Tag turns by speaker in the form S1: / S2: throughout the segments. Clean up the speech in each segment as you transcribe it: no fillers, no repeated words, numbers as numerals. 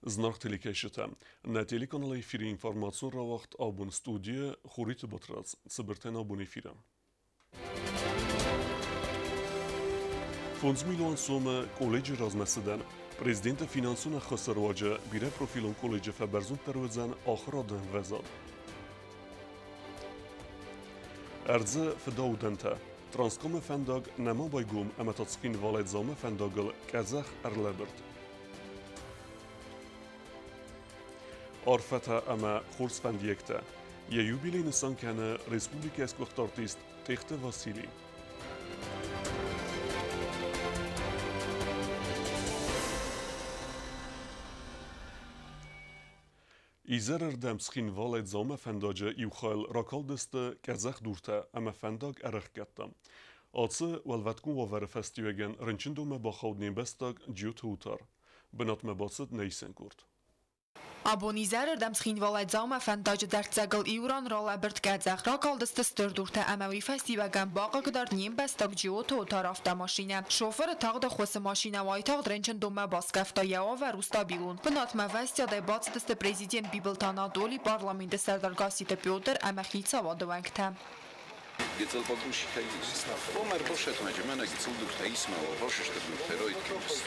S1: Знак телекешета. На телеканале эфире информацион ра вақт абун студия Хурит Батрац. Цибертен абун эфира. 5 миллион сом колледжи размесиден. Президент финансуна Хасарваджа бире профилон колледжи фаберзун тервизен ахраден везад. Erze fdaudente. Transkome fendag nema baygum emetatskin valedzame fendagel kazakh erlebert. Arfeta ama khurs fendiyekte. Ye jubilei nisan kane Respublika Eskwacht Artist Techte Vasili. İzer erdemskin valedzame fendagje yukhal rakaldeste kazakh durte ama fendag erkhkatta. Atsı velvetkun waver festiwegen rënçindome baxaudnin bestag gjuthutar. Benatme basit neysen kurt.
S2: Abonizer erdemskin valedzame fendagje dertzegel iuran ralabert kazakh rakaldeste sturdurte amawi festiwegen baqagdar nim bestag gjuthutar avtomaşine. Şoför tağda xose maşine vaytaq rënçindome baskafta yawa rusta bilun. Benatme vestiyade batsdeste prezident Bibiltanadoli parlamenti serdargasite Pyotr amakhitsa vadovengte.
S3: Gecel podmusi kajis. Pomer poszedł na dziemana gecel durta isma o roszesz te durta roitkins.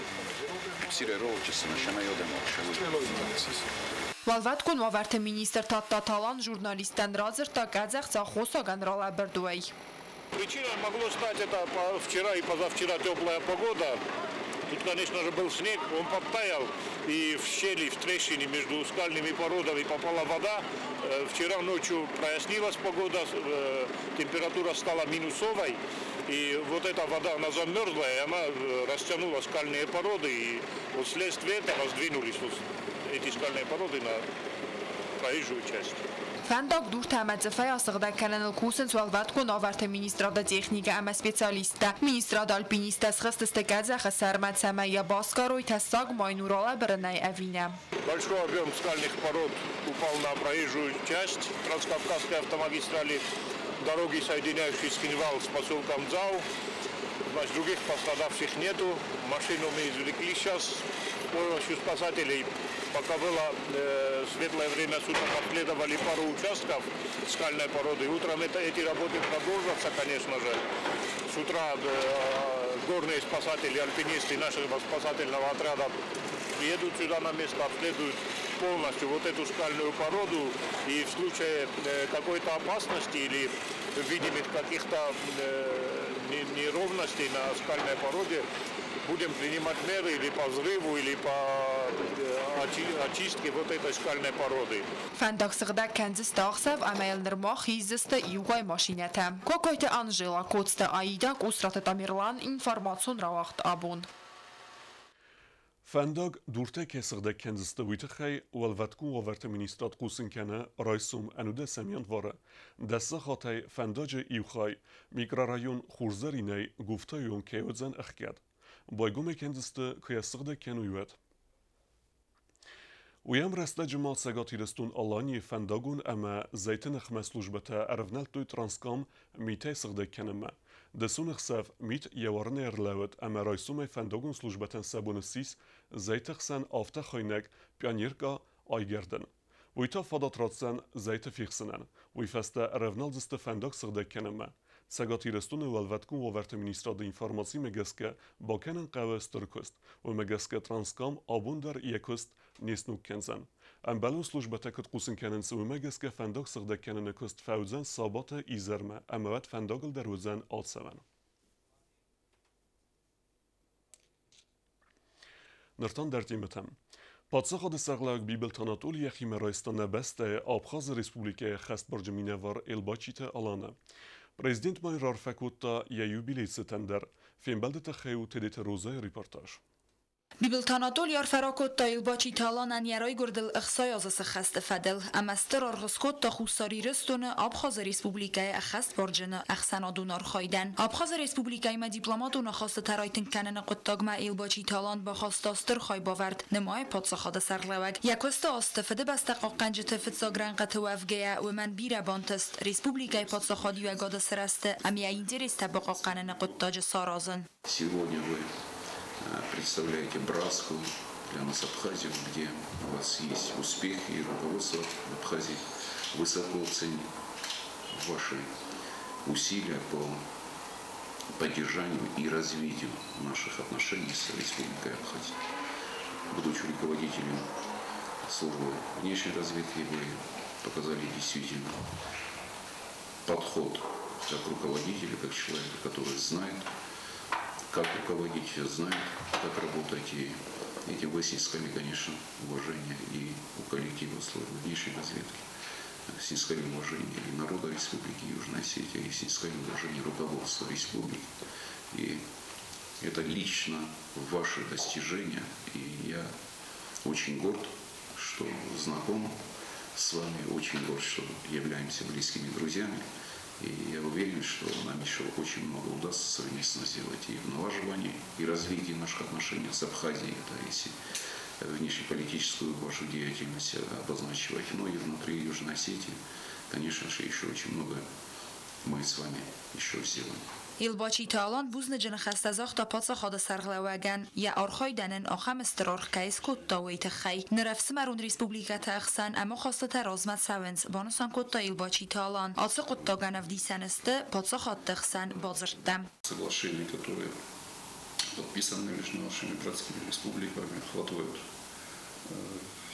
S3: Psire roches na shana yodem
S2: Valvatkun ваварте министр Таттаталан журналистен разерта Казахца Хосаган Ралабердуэй.
S4: Причиной могло стать это вчера и позавчера теплая погода. Тут, конечно же, был снег, он подтаял, и в щели, в трещине между скальными породами попала вода. Вчера ночью прояснилась погода, температура стала минусовой, и вот эта вода, она замерзла, и она растянула скальные породы, и вот вследствие этого сдвинулись эти скальные породы на проезжую часть.
S2: Fendag durte amadzefay asıqda kanal kusen sualvatkun avarte ministrada texnika ama specialista. Ministrada alpinista схестeste Казаха Сармат Самая Баскарой тассаг майнурала бернай авина.
S4: Большой объем скальных пород упал на проезжую часть Транскавказской автомагистрали, дороги, соединяющие Скинвал с поселком Дзау. Значит, других пострадавших нету. Машину мы извлекли сейчас с помощью спасателей. Пока было светлое время суток, обследовали пару участков скальной породы. Утром эти работы продолжатся, конечно же. С утра горные спасатели, альпинисты нашего спасательного отряда приедут сюда на место, обследуют полностью вот эту скальную породу. И в случае какой-то опасности или видимых каких-то неровностей на скальной породе будем принимать меры или по взрыву, или по очистке вот этой скальной породы.
S2: Fendag sıqda Kansas dağsav amayelnirma xiziste yuğay maşinete. Kokoyte Anjela Kotste Aidak usrate Tamirlan informasyon ravaqt abun.
S1: Fendag durte kesıqda Kansas'ta vitekhey velvetkun waverte ministrat qusinkane Raysum anude semyant vare. Dessa khatay fendagje yuxay mikrorayon Xurzeriney guftayon keyozen akhkad. Baygum Kansas'ta kıyasıqda kenuyet. Uyam rasta Cemal Segatiristun Alani Fendagun ama zeytin xme slujbete ervneltoy transkam mite sıqda kenime. Desun xsef mit yawarne erlewet ama Raysum Fendagun slujbeten sabonesis zeyte xsen afta khaynek pionierka aygerden. Uyta fadatratsen zeyte fixsenen. Uyfesta ervnelziste Fendag sıqda kenime. Segatiristun velvetkun waverte ministrada informacji megeske bakenen qawe styrkost u megeske transkam abunder yekost nisnuk kenzen. Ambelun slujbete ket qusinkenen su megeske Fendag sıqda kenene kost fawzen sabata izerme amavet Fendagel derwazen altseven. Nırtan dertimetem. Պատսախադը սաղլակ Բիբելտանատոլ եխի մերայստանե բեստ է Աբխազ Ռեսպուլիկե խեստ բրջմինե վար Էլբաչիթը ալանը. Prezident Mayr Arfakutta jubilejtse tender. Filmbeldet xeju tedete roze reportaj.
S5: Bibiltanatol Yarfarakotta Ilbachi Talanan yaray gurdil ikhsay azası xast fadil amastır argıskotta xusari ristone Abxaz Respublikaya xast borjını axsanadunar khaydan Abxaz Respublikaya ma diplomatuna xast taraytin kanana qottagma Ilbachi Talan ba xastastır khay bavard nemay patsaxada sarlavag yakosta astafade bastaqaqanj tefitsagran qatwafgaya و من bira bantast Respublikaya patsaxadi yagada saraste amya interes tabaqaqanana qottaj sarazan
S3: Сегодня вы представляете братскую для нас Абхазию, где у вас есть успехи, и руководство Абхазии высоко ценит ваши усилия по поддержанию и развитию наших отношений с Республикой Абхазия. Будучи руководителем службы внешней разведки, вы показали действительно подход как руководителя, как человека, который знает, как руководить, знает, как работать. И этим вы снискали, конечно, уважение и у коллектива службы внешней разведки. Снискали уважение и народа Республики Южная Осетия, и снискали уважение руководства Республики. И это лично ваши достижения. И я очень горд, что знаком с вами, очень горд, что являемся близкими друзьями. И я уверен, что нам еще очень много удастся совместно сделать и в налаживании, и развитии наших отношений с Абхазией, это если внешнеполитическую вашу деятельность обозначивать, но и внутри Южной Осетии, конечно же, еще очень много мы с вами еще сделаем.
S5: Илбачи Талан вузن جنخست از آخت پاس خود سرغلوگن یا آرخای دنن آخم استرار کیس کد تاویت خی نرفس مرون ریسپوبلیکا تاخسن اما خواسته ترازمت سونس بانسان کد تا Илбачи Талан آسه کد تا گنف دیسنسته پاس خود تخسن بازردم.
S3: Соглашения, которые подписаны между нашими братскими республиками, охватывают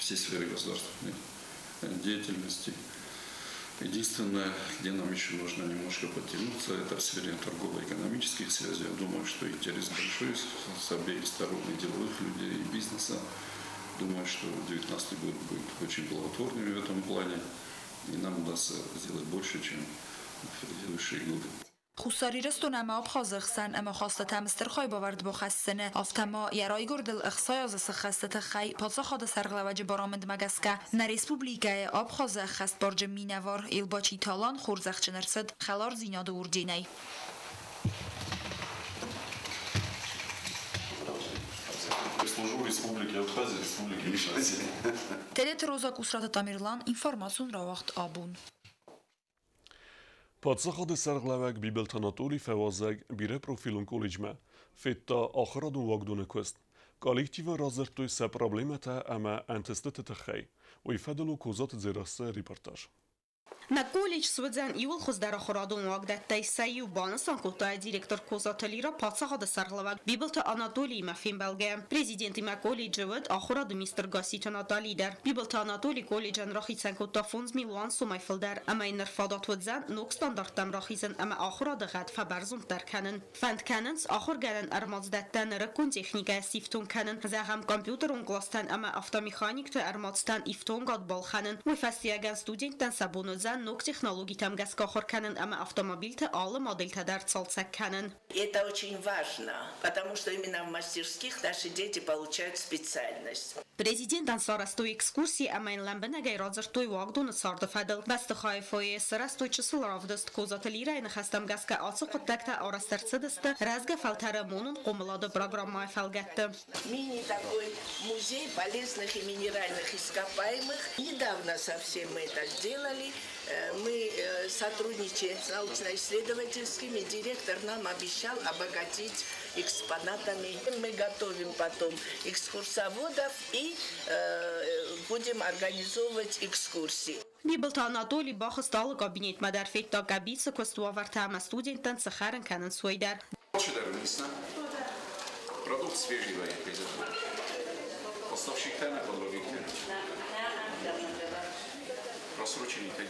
S3: все сферы государственной деятельности. Единственное, где нам еще нужно немножко подтянуться, это в сфере торгово-экономических связей. Я думаю, что интерес большой с обеих сторон, и деловых людей, и бизнеса. Думаю, что 2019 год будет очень плодотворным в этом плане, и нам удастся сделать больше, чем в предыдущие годы.
S5: خوساری رستون اما آب خازخسن اما خواسته تمستر خواهی باورد با خستنه آفتما یرای گردل اخصای از خسته تخی پاسا خود سرغلوج بارامند مگسکه نه ریسپوبلیکه آب خازخ خست بارج مینوار Илбачи Талан خورزخ چنرسد خلار زیناد اردینی
S6: Служу Республике Абхазия, Республике Южная Осетия.
S5: تلت روزا کسرات تامیرلان اینفورماسیون را وقت آبون
S1: پادسخاد سرغلوگ بیبلتاناتوری فوازگ بیره پروفیلون کولیجمه فیتا آخرادون واگدون کست کالکتیو رازرتوی سه پرابلیمتا اما انتستت تخی و ایفادلو کوزات زیراسته ریپورتاج
S7: На колледж Свидзен Иул хуздара хорадун вагдаттай сайю банасан кутай директор Козаталира пацахада сарглавак Бибелта Анатолий Мафин Белге. Президент има колледжа вид ахораду мистер Гасит Анатолийдер. Бибелта Анатолий колледжан рахицан кута фунз милуан сумайфилдер. Ама ин нерфадат видзен нук стандартам рахизен ама ахорада гад фабарзун терканен. Фанд каненс ахор гален армацдаттан ракун техника сифтун канен. Захам компьютерун кластан ама автомеханикта армацтан ифтун гад балханен. Уйфастияган студенттан сабунузан нук технологий там гаскахор канен, ама автомобиль-то алла модель-то дарцалца канен.
S8: Это очень важно, потому что именно в мастерских наши дети получают специальность.
S7: Президент ансарастой экскурсии амайн ламбенагай разертой вагдун сардфадл. Бастахайфой сарастой часул равдаст Козаталира и нахастам гаска ацуқуттакта арастерцедеста разга фалтарамунун кумлада программа фалгатта.
S8: Мини такой музей полезных и минеральных ископаемых. Недавно совсем мы это сделали. Мы сотрудничаем с научно-исследовательскими. Директор нам обещал обогатить экспонатами. Мы готовим потом экскурсоводов и будем организовывать экскурсии.
S7: Бибелта Анатолий Бах стал кабинет мадарфет та габица костуавартама студентан сахаран канан суйдар.
S3: Продукт свежий производитель. Поставщик тайны подробитель. Просроченный тайны.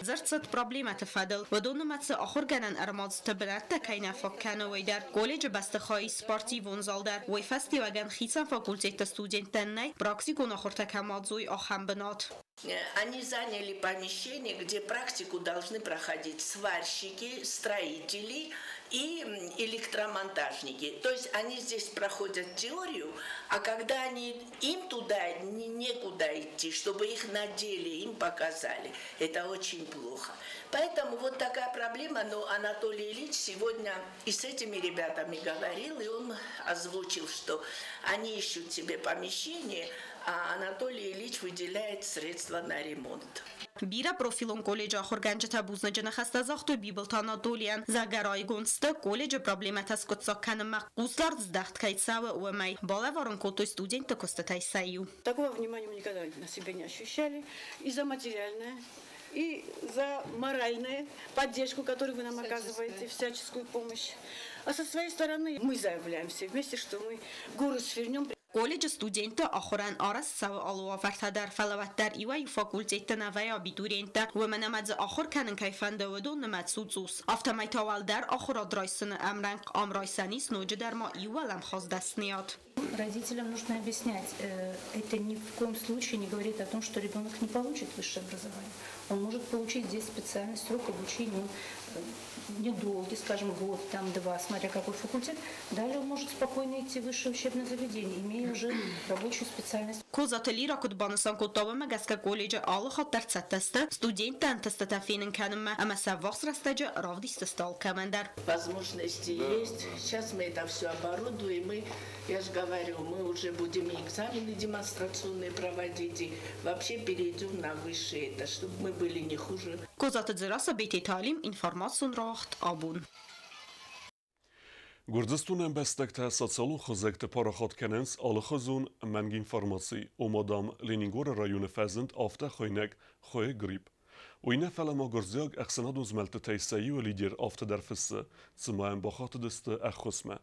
S7: زرت проблема تفادل و دونمت آخر گنن ارماز تبرت تکین فکن ویدر کالج بستخای سپارتی ونزالدر و فستی وگن خیسن فاکولتیت студентен نه практику нахор такамадзуй ахамбнат.
S8: Они заняли помещение, где практику должны проходить сварщики, строители и электромонтажники. То есть они здесь проходят теорию, а когда им туда некуда идти, чтобы их на деле им показали, это очень плохо. Поэтому вот такая проблема, но Анатолий Ильич сегодня и с этими ребятами говорил, и он озвучил, что они ищут себе помещение, а Анатолий Ильич выделяет средства на ремонт.
S7: Бира профилон колледжа хорганча бузнажна хастазахту библ Анатолиян загарай гонста колледжа проблемата скотсакан макузлар сдахт кайцава уэмай бала ворон кото студента костатай саю.
S9: Такого внимания мы никогда на себя не ощущали и за материальное, и за моральную поддержку, которую вы нам оказываете, всяческую помощь. А со своей стороны мы заявляем все вместе, что мы город свернем.
S7: Колледж студента آخران آرس سو آلو فرتادر فلوتر ایوای فاکولته نوای آبیدورینته و من امد آخر کنن کیفن دودو نمد سوزوس افتمای تاول در آخر آدرایسن امرنگ آمرایسنیس نوجه در ما ایوالم خواست دست نیاد.
S10: Родителям нужно объяснять, это ни в коем случае не говорит о том, что ребенок не получит высшее образование. Он может получить здесь специальный срок обучения, он недолгий, скажем, год, там, 2, смотря какой факультет. Далее он может спокойно идти в высшее учебное заведение, имея уже рабочую специальность.
S7: Козатели ракутбансан кутова магаска колледжа алло хаттар цаттаста студентан тастатафинен канма амасавахс растаджа равдиста стал командар.
S8: Возможности есть. Сейчас мы это все оборудуем, и я же говорю, мы уже будем экзамены демонстрационные проводить и вообще перейдем на высшее, это чтобы мы были не хуже.
S7: Козатадзераса бейте талим информацион рахт абун.
S1: Gurdistanên bestekte sosyalû xizekte paraxat kenens alixizûn meng informasî û madam Lênîngora rayûnê Fezind afte xwênek xwe girîb. Wîne felema gurziyek exsenadû zmelte teyseyî û lîder afte derfisse tsimayên baxate diste exxusme.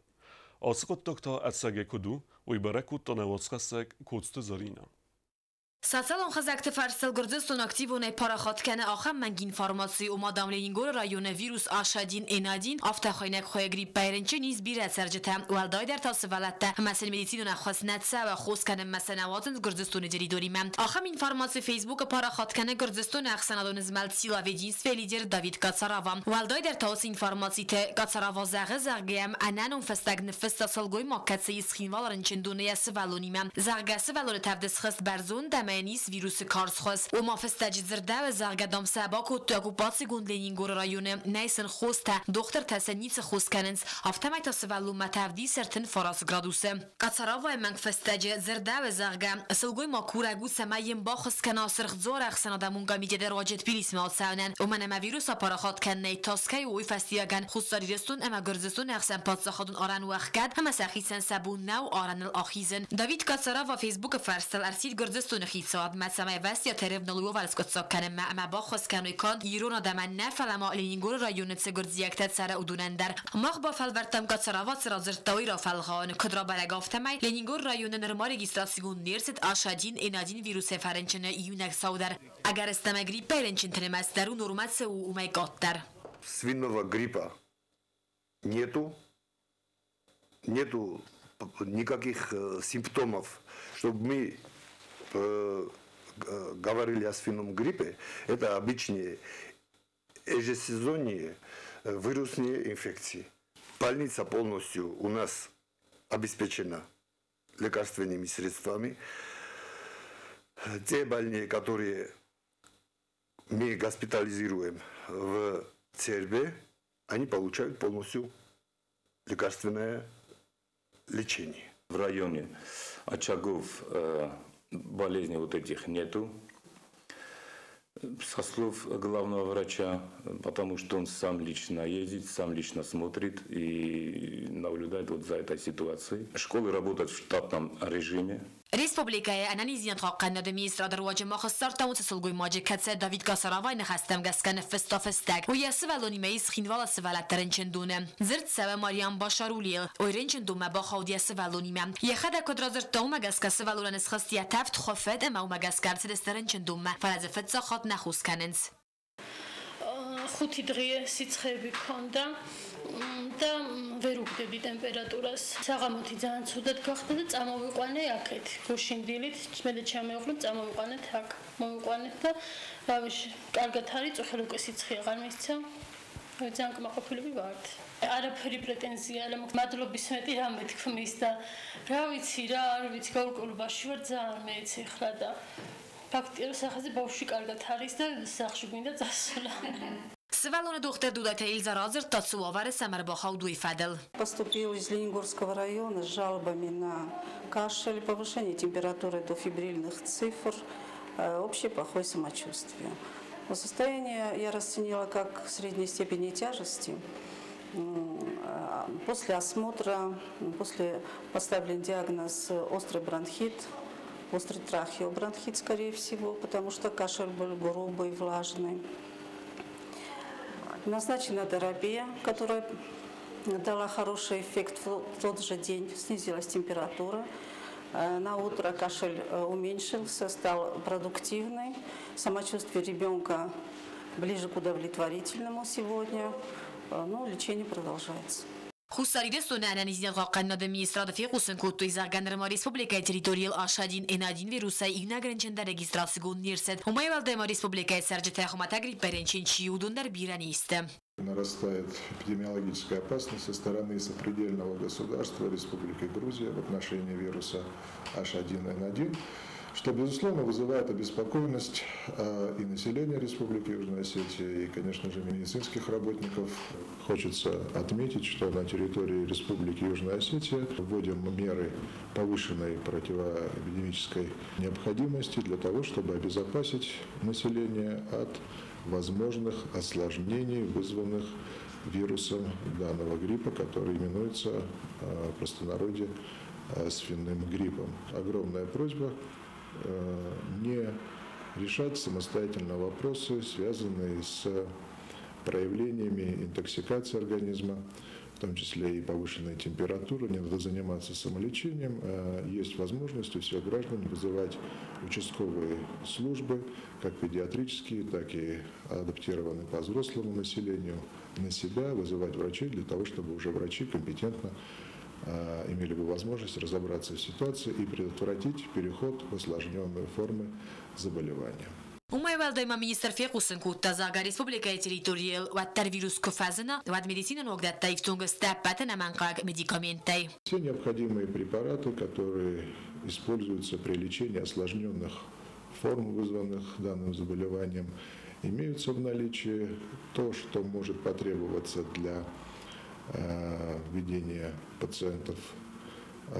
S1: Asıqot dokta etsege kudu wî berekût tanewazxesek kûtste zarîne.
S2: Социалон хазакты фарсел Гурдистан активуне парахаткане ахам манг информации у мадам Ленингор районе вирус ашадин энадин автахойнек хоегри байренче низ бирет сержете уалдай در تاس ولته مثل مدیسین خاصنت و خوس کنه مسنواتن Гурдистан جریدوریم ахам информации فیسبوک парахаткане Гурдистан اخسنادون زمال سیلا و جنس و لیدر داوید قاصراوا والدای در تاس информации ته قاصراوا زغزغیم انن فستگ نفست سالگوی ماکتسی سخینوالرن چندونه سوالونیم زغگس ولور تبدس خست برزون نیست ویروس کارسخوز و مافستاج زرده و زرگدام سباک و تاکوپاسی گوند لینینگور رایونه نیسن خوسته دختر تسنیت خوست کننز افتمای تسولو متفدی سرتن فراس گرادوسه قطرا و منگ فستاج زرده و زرگه اصلگوی ما کورگو سمایم باخس کناسر خزور اخسنا دمونگا میگه در واجد پیلیس مالساونن و من اما ویروس پاراخات کننی تاسکی و اوی فستیاگن خستاری رستون اما گرزستون اخسن پادساخدون آرن و اخکد همه سخیسن سبون نو آرن الاخیزن داوید قطرا و فیسبوک فرستل ارسید گرزستون خیصاد مثلا وست یا ترف نلوو والسکوت کنه ما باخس کنوی کان ایران آدم نفل ما لینگور رایون سگرزیکت سر اودونن در مخ با فلورتم قطراوات رازرتوی را فلخان کدرا برگافتمای لینگور رایون نرمار رجیستراسیون نیرست آشادین انادین ویروس فرنچنه ایونک سودر اگر استمگری پیلنچن تنمس درو نورمات سو اومایگاتر
S11: свиного гриппа нету никаких симптомов, чтобы мы говорили о свином гриппе, это обычные ежесезонные вирусные инфекции. Больница полностью у нас обеспечена лекарственными средствами. Те больные, которые мы госпитализируем в ЦРБ, они получают полностью лекарственное лечение.
S12: В районе очагов болезней вот этих нету. Со слов главного врача, потому что он сам лично ездит, сам лично смотрит и наблюдает вот за этой ситуацией. Школы работают в штатном режиме.
S2: Республикая анaliziyat haqqında ministradır wajib makhsarta mutasilgoy majikatsa David Qasaravay naxastam gaskan festafestak و یاسی ولونی میز خینوالا سوالترن چندونه زرد سو ماریام باشارولی اویرن چندوم با خودیاس ولونی مم یخدا کدرازر توم گاسکاس ولورن اسخاصیت تفت خفت اما مگاسکارت دسترن چندوم فلزفت زخات نخوس کننز
S13: ხუთი დღე სიცხეები ქონდა და ვერ უგდები ტემპერატურას. საღამოთი ძალიან ცუდად გახდა და წამოვიყვანე აქეთ. გუშინ დილით მე და ჩამეუღლებ წამოვიყვანეთ აქ. მოვიყვანეთ და რავი, კარგად არის, წუხელ უკვე სიცხე აღარ მისცა. ძალიან კმაყოფილები ვართ. არაფერი პრეტენზია არ მაქვს. მადლობის მეტი რამე თქმის და რა ვიცი რა, არ ვიცი, გაურკვევლობაში ვარ ძალიან მეც ეხლა და ფაქტია, რომ სახაზე ბავშვი კარგად არის და სახში გვინდა წასვლა.
S5: Свалона доктор Дудата Ильза Разер Тацулавар Самарбахауду и Фадел.
S14: Поступил из Лениногорского района с жалобами на кашель, повышение температуры до фибрильных цифр, общее плохое самочувствие. Состояние я расценила как средней степени тяжести. После осмотра, после поставлен диагноз острый бронхит, острый трахеобронхит, скорее всего, потому что кашель был грубый, влажный. Назначена терапия, которая дала хороший эффект в тот же день, снизилась температура. На утро кашель уменьшился, стал продуктивный. Самочувствие ребенка ближе к удовлетворительному сегодня. Но лечение продолжается.
S5: Хусариде сунананизин қаққаннады административ қусын көтті изағғанырма республика территориал ашадин энадин вируса игнагренченда регистрацию нерсет. Умайвалдема республика сәрджеті ахумата грипперенчен чиудундар биранисті.
S15: Нарастает эпидемиологическая опасность со стороны сопредельного государства Республики Грузия в отношении вируса H1N1, что, безусловно, вызывает обеспокоенность и населения Республики Южная Осетия, и, конечно же, медицинских работников. Хочется отметить, что на территории Республики Южная Осетия вводим меры повышенной противоэпидемической необходимости для того, чтобы обезопасить население от возможных осложнений, вызванных вирусом данного гриппа, который именуется в простонародье свиным гриппом. Огромная просьба не решать самостоятельно вопросы, связанные с проявлениями интоксикации организма, в том числе и повышенной температуры. Не надо заниматься самолечением. Есть возможность у всех граждан вызывать участковые службы, как педиатрические, так и адаптированные по взрослому населению, на себя, вызывать врачей для того, чтобы уже врачи компетентно имели бы возможность разобраться в ситуации и предотвратить переход в осложненные формы заболевания.
S5: Умайвалдайма министр фекусын кутта зага республика территориал ваттар вирус кофазына вад медицина ногдатта ифтунга стаппата наманкаг медикаментай.
S15: Все необходимые препараты, которые используются при лечении осложненных форм, вызванных данным заболеванием, имеются в наличии. То, что может потребоваться для введения пациентов,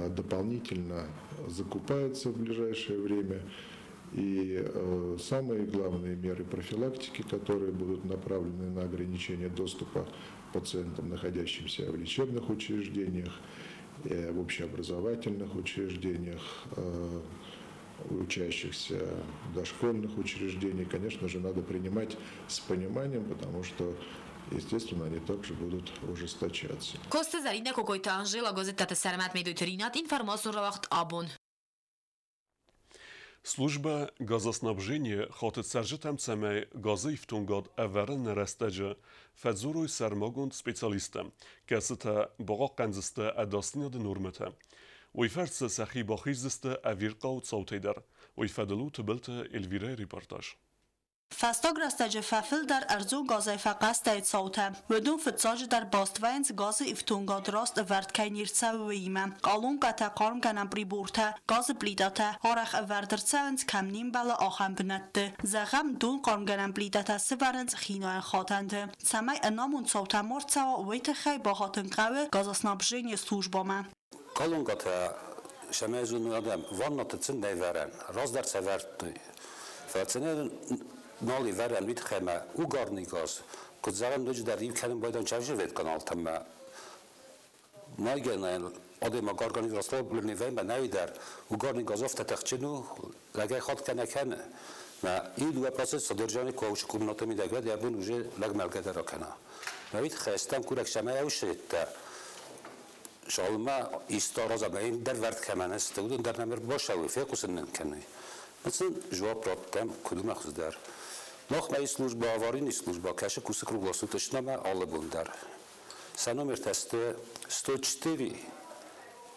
S15: дополнительно закупается в ближайшее время. И самые главные меры профилактики, которые будут направлены на ограничение доступа пациентам, находящимся в лечебных учреждениях, в общеобразовательных учреждениях, учащихся в дошкольных учреждениях, конечно же, надо принимать с пониманием, потому что естественно, они также будут ужесточаться.
S5: Коста Зарина Кокойта Анжела газета Сармат Медутеринат информацию равахт абон.
S1: Служба газоснабжения хочет сержитам цемей газы в тунгод эверен растеджа федзуруй сармогунд специалиста, кесета багаканзисте адасниад нормета. Уйферце сахи бахизисте авиркаут саутейдер. Уйфеделу тбелте Эльвира репортаж.
S16: فستاگ رستج ففل در ارزو گازای فقست داید ساوته ودون فتساج در باستوینز گاز افتونگاد راست وردکای نیرسه و ویمه قالون قطع قارم گنم بریبورته گاز بلیداته هارخ وردرسوینز کم نیم بلا آخم بنده زغم دون قارم گنم بلیداته سورنز خینای خاتنده سمای انامون ساوته مرد سوا ویت خی با هاتن قوه گاز اسنابجین سوژبامه
S17: قالون قطع شمایزون آدم وانات تن نیورن راز در سورد فتنه نالی ورن میت خیمه او گارنی گاز که زارم دوچ در این کلم باید آن چرجه وید کنال تمه نایگن آدم گارگانی راستلا بلنی ویم نوی در او گارنی گاز افت تخچنو لگه خود کنه کنه و این دو پروسس صدرجانی کوچ کومنات میدهد یابون وجه لگ ملکت را کنه نوید خستم کورک شما اوشت شالما استاراز باین در ورد کمان است و در نمر باشه و فیکوس نکنه مثلا جواب رابطم کدوم خود در نخ می служба аварийной служба каша кусы круглосуточного алабундар саномер тесте 104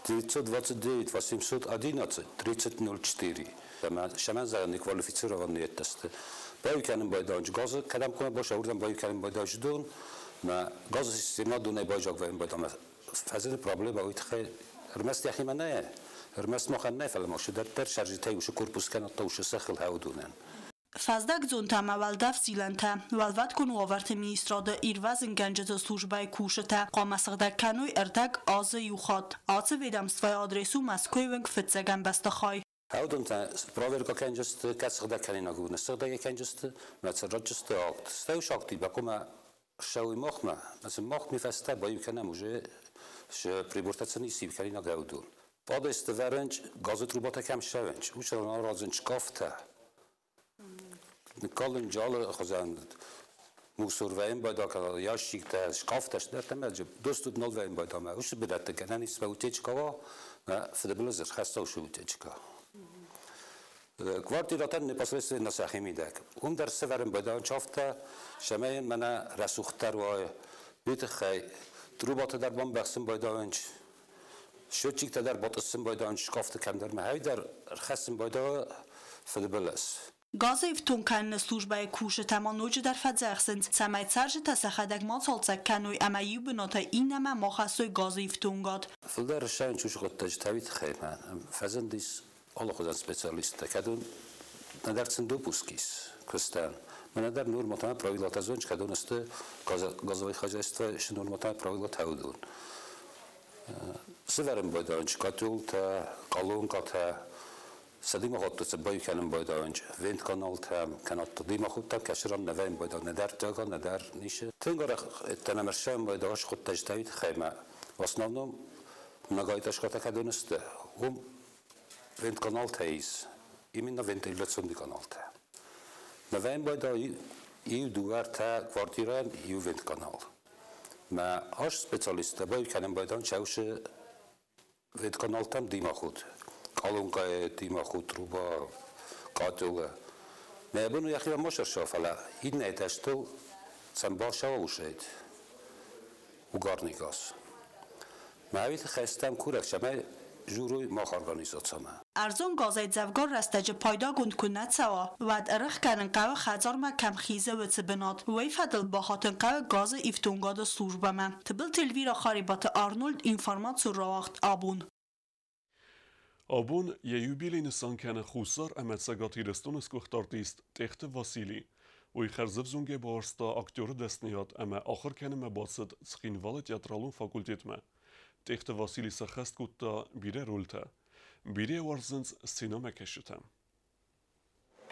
S17: 929 811 3004 шаман за неквалифицированные тесты باید باید گاز کلام کنه باشه اردم باید کلام باید دون ما گاز سیستم دونه باید جاگویم باید ما فازن پرابلم باید خیلی رمست یخی من نه رمست مخن نه فلما شده در شرجته وش کورپوس کنه توش سخل هاودونن
S16: Fazdak zontama valdav zilanta valvat kun ovart ministrada irvaz ganjeta службай kusheta qamasagda kanui ertak az yukhot az vedamstvoy adresu Moskveng fitsagam bastakhoy
S17: Houdt proverka kenjest katsagda kanina gune sagda kenjest matsarajst akt stau shakti bakuma shawi mokhma mas mokhmi fasta bayu kana muje sh pribortatsni sib kanina gaudun Podest wręcz gazet robota kam shawench ushran razin skafta Kolin jale gezond موسور وین باید آکار یا شیکته شکافتش در تماج دوست نول وین باید آمه وش بدرت کنن است و تیچ کوا فدبلزر خسته وش تیچ کا کواردیراتن نپاسرس نسخی میده در سفرم باید آن چافته شمای من رسوختر و بیت خی دروبات در بام بخشم باید آنچ شو چیکته در باتسم باید آن شکافته کم در مهی در خستم باید فدبلز
S16: Gazı tunkan службай kusheta manoji dar fadzersin samay sarj tasahadak matsalsak kanui amayu binata inama mahasoy gazı tungat
S17: Fildar şan çuşqot tajtavit khayma fazandis Allah khozan specialist kadun nadartsin dopuskis kostan Nadar normata правила тазонч kadun ist газовое хозяйство ш normata правила таудун Severim boydanç katulta qalonqata Sadima hatto bayu kanım boydanç vent kanal tam kanat dima khutta kashiram navaim boydan nadar jaga nadar nish tengara tanamersham boydash khut tajtavit khayma в основном многоэтажка kadunist vent kanal tais именно вентиляционный канал та navaim boyda iu duvar ta kvartiran iu vent kanal ma ash specialist bayu kanım boydan chaush vent kanal tam dima khut Kalunka tima khutruba katula. Ne bunu yakıya moşar şafala. İdne teştul sen başa uşayt. Ugarnikas. Mavit xestam kurak şama juru max organizatsiyona.
S16: Arzon gazet zavgar rastaje payda gund kunat sawa wad arx kanin qawa khazar ma kam khize و tibnat وی فدل باهاتن qawa gaz iftungada slujba ma. Tbil telvira kharibat Arnold informatsiyon rawaxt abun.
S1: Abun je jubilin san kenne khusar emet sagati restonus kuchtartist techte Vasili. Oy kherzevzunge barsta aktör destniyat ama axir kenne me basit skhinvalet teatralun fakultetme. Techte Vasili sa khast kutta bire rolta. Bire warzins sinema keshitem.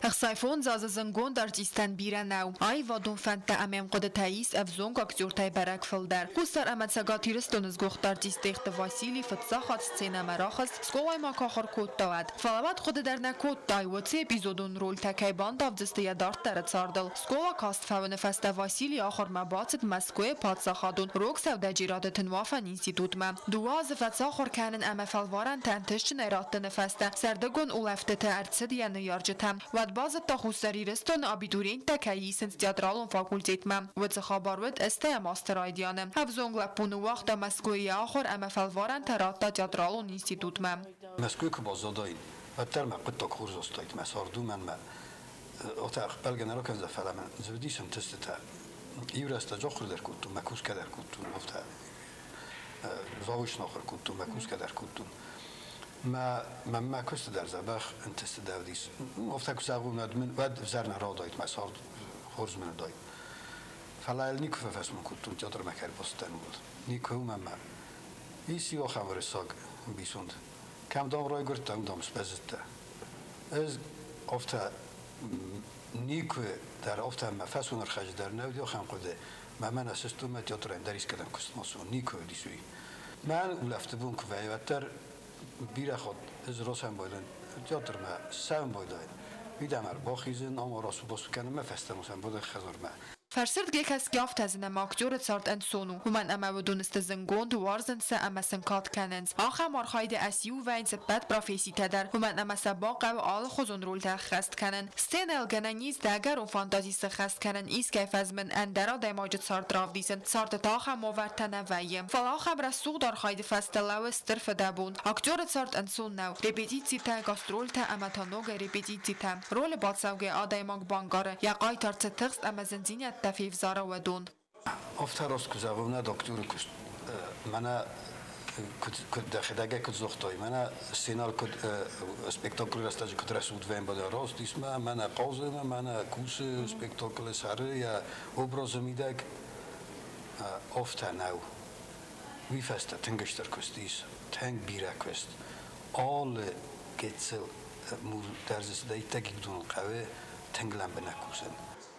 S2: Хсайфон зазазангон дар дистан биранау ай вадон фанта амем қода таис авзонг актёртай барак филдар кусар аматсагати рестоныз гохтар дистехт Васили фатсахат сцена марахас сколай макахар коттавад фалават қода дар накоттай ваце эпизодун рол такайбан давдистия дарт дарат сардал скола каст фавне фаста Васили ахар мабацит Москве патсахадун рок савдажират тнвафан институтма дуаз фатсахар канен ама фалваран тантش нераттن фаста сардагон улафтete арцидияны яржтам باز تا خوستری رستون آبیدورین تکییسن تئاترالون فاکولتیتم و تخابروت استه ماستر آیدیانم هفزونگ لپونو وقت مسکوی آخر اما فلوارن ترات تئاترالون اینستیتوتم
S18: مسکوی که بازداین بدتر ما قد تکورز استایت مساردو من ما اتاق بلگن را کنز فلمن زودیشم تسته ایو راستا جا خور در کتون مکوس کدر کتون افتا زاوش ناخر کتون مکوس کدر کتون ما كست در زبخ انت استداوديس افتكر زاغون من ود زرنا را دايت ما صار خرز من دايت فلا نيكو فاسم كنت تياتر مكان بستان بود نيكو ما يسي وخمر ساق بيسوند كم دام راي قرت دام سبزت از افتا نيكو در افتا ما فاسون الخج در نودي وخم قده ما من اسستو ما تياتر دريس كدم كست ماسو نيكو ديسوي ما ولفتبون كفايتر بیره خود از راسم بایدن تئاتر ما سهم بایدن بیدمر باخیزن اما راست باسو کنم ما فستم وسم بود خزر ما
S2: فرسرد گیک از گیافت از نم اکتور سارت انسونو همان اما ودونست زنگوند وارزن سه اما سنکات کننز آخر مارخاید اسیو و این سبت پروفیسی تدر همان اما سباق و آل خوزون رول تخست کنن سین الگنانیز دگر و فانتازی سخست کنن ایس کیف از من اندرا دایماجت سارت راف دیسن سارت تاخر موورد تنویم فلاخر رسوق دار خاید فستلاو استرف دبون اکتور سارت انسون نو رپیتیسی تا گاسترول تا اما تانوگ رپیتیسی تا رول باتساوگ آدایماگ بانگاره یقای تارت تخست اما زنزینیت تفیف زارا و دون
S18: افتراست که زبونه دکتر کشت من داخل کد زختای من سینال کد اسپکتاکل راستش کد رسود ویم باده راست دیس من قاضم من کوس اسپکتاکل سره یا ابراز میدک افته نو وی فسته تنگشتر کستیس تنگ بیرکست آل گتسل مول درزس دایتگی بدون قوه تنگلم بنکوسن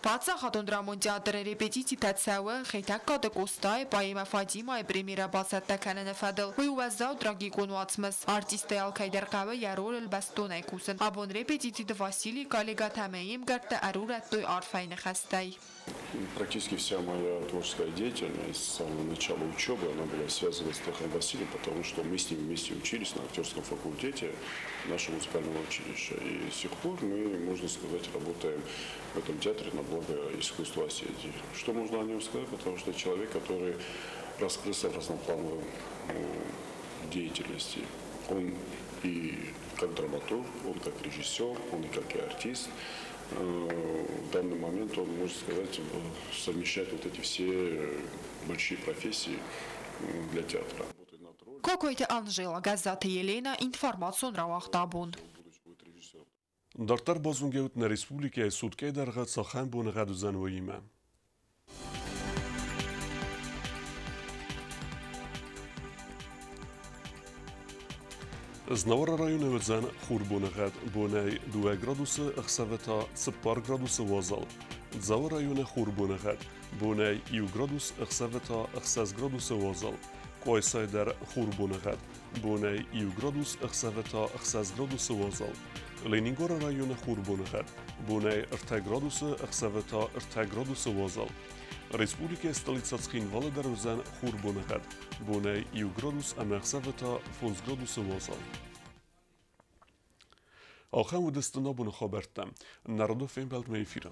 S2: Բացը խատոնդրամոնտիատր ռեպետիցի տացավը խեյթակա դկոստայ պայիմա ֆաջիմայ պրեմիրա բասատտականը նվադել ու ուվազավ դրագի կոնուացմս արտիստե ալքայդերկավը ярол элбастон айкусен абон репетиции Василий коллега тамеим гарта арурат той арфайны хастай.
S6: Практически вся моя творческая деятельность с самого начала учебы она была связана с Тахом Василием, потому что мы с ним вместе учились на актерском факультете нашего музыкального училища. И с тех пор мы, можно сказать, работаем в этом театре на благо искусства Осетии. Что можно о нем сказать? Потому что человек, который раскрылся в разноплановой деятельности. Он и как драматург, он как режиссер, он и как и артист. В данный момент он, можно сказать, совмещает вот эти все большие профессии для театра.
S2: Կոկոյտը Անժելա գազաթը Ելենա ինֆորմացիոն ռավախտաբուն
S1: Դարտար բազունգեուտն Ռեսպուբլիկայի սուտկե դարղա ծախան բուն ғադուզանվոյիմը Znavara rajone vëzën khur bunëgët, bunëj 2 gradusë ëksaveta cëpar gradusë vazal. Dzavë rajone khur bunëgët, bunëj ju gradus ëksaveta ëksas gradusë vazal. Kojsaj der khur bunëgët, bunëj ju gradus ëksaveta ëksas gradusë vazal. Leningora rajone khur bunëgët, bunëj ërte gradusë ëksaveta ërte gradusë vazal. Республика столицацкин Володарузан Хурбунахат, Бунай Ю градус Амахсавата Фунс градусы Вазал. Ахам удестана бун хабертам. Народов ин белд мейфира.